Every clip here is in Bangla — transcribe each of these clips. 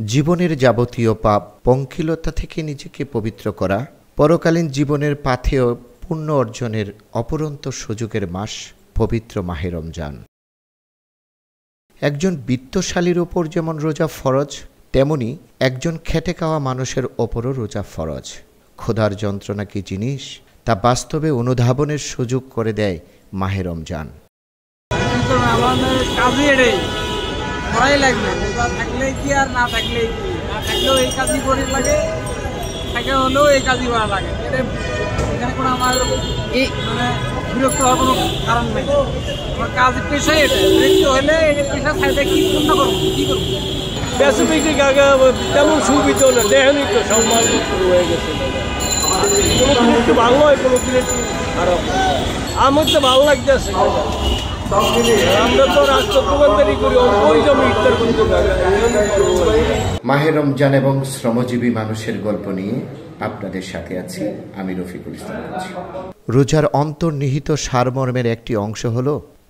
জীবনের যাবতীয় পাপ পঙ্কিলতা থেকে নিজেকে পবিত্র করা, পরকালীন জীবনের পাথেয় পুণ্য অর্জনের অপরন্ত সুযোগের মাস পবিত্র মাহে রমজান। একজন বিত্তশালীর ওপর যেমন রোজা ফরজ, তেমনি একজন খেটে খাওয়া মানুষের ওপরও রোজা ফরজ। ক্ষুধার যন্ত্রণা কি জিনিস তা বাস্তবে অনুধাবনের সুযোগ করে দেয় মাহে রমজান। বিরক্ত হওয়ার কোনো কারণ নেই। আমার কাজ পেশাই এটা, বিরক্ত হলে এটা পেশা ছাড়তে কি করবো, কি করবো? বেশি বিক্রি কাকা তেমন সুবিধা না, দেখেনি তো সব মাল শুরু হয়ে গেছে। কোনো দিন একটু ভালো হয়, কোনো দিন একটু খারাপ। আমার তো ভালো লাগতেছে। আমরা তো রাষ্ট্র দোকানদারি করি, ওই জমি ইফতার করতে পারি। মাহে রমজান এবং শ্রমজীবী মানুষের গল্প নিয়ে আপনাদের সাথে আছি আমি রফিকুল ইসলাম। রোজার অন্তর্নিহিত সারমর্মের একটি অংশ হল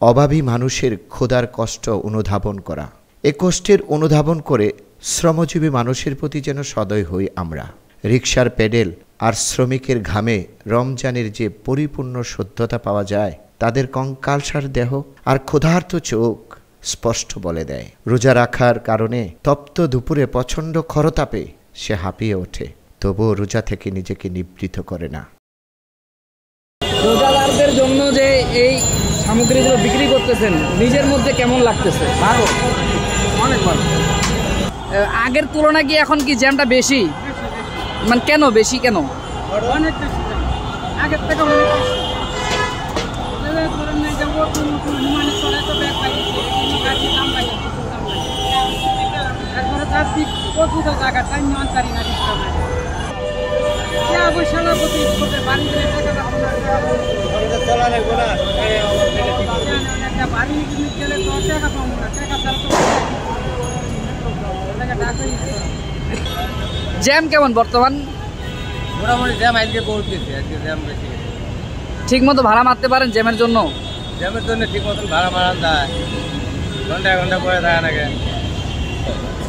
অভাবী মানুষের ক্ষুধার কষ্ট অনুধাবন করা। এ কষ্টের অনুধাবন করে শ্রমজীবী মানুষের প্রতি যেন সদয় হই আমরা। রিকশার পেডেল আর শ্রমিকের ঘামে রমজানের যে পরিপূর্ণ শুদ্ধতা পাওয়া যায়, তাদের কঙ্কালসার দেহ আর ক্ষুধার্ত চোখ স্পষ্ট বলে দেয়। রোজা রাখার কারণে তপ্ত দুপুরে প্রচণ্ড খরতাপে সে হাঁপিয়ে ওঠে, তবুও রোজা থেকে নিজেকে নিবৃত করে না। রোজাদারদের জন্য যে এই সামগ্রীগুলো বিক্রি করতেছেন, নিজের মধ্যে কেমন লাগতেছে? ভালো, অনেক ভালো। আগের তুলনায় কি এখন কি জ্যামটা বেশি? মানে কেন বেশি, কেন? অনেক বেশি, আগের থেকে অনেক বেশি। জ্যাম কেমন বর্তমান? মোটামুটি জ্যাম আজকে বহুত বেশি, আজকে জ্যাম বেশি। ঠিক মতো ভাড়া মারতে পারেন জ্যামের জন্য? জ্যামের জন্য ঠিক মতন ভাড়া মারান যায়, ঘন্টা ঘন্টা পরে থাকে নাকি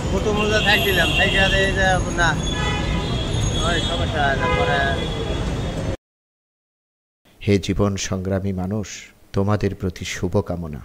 ফটো মধ্যে থাকছিলাম, থেকে না সমস্যা পরে। হে জীবন সংগ্রামী মানুষ, তোমাদের প্রতি শুভকামনা।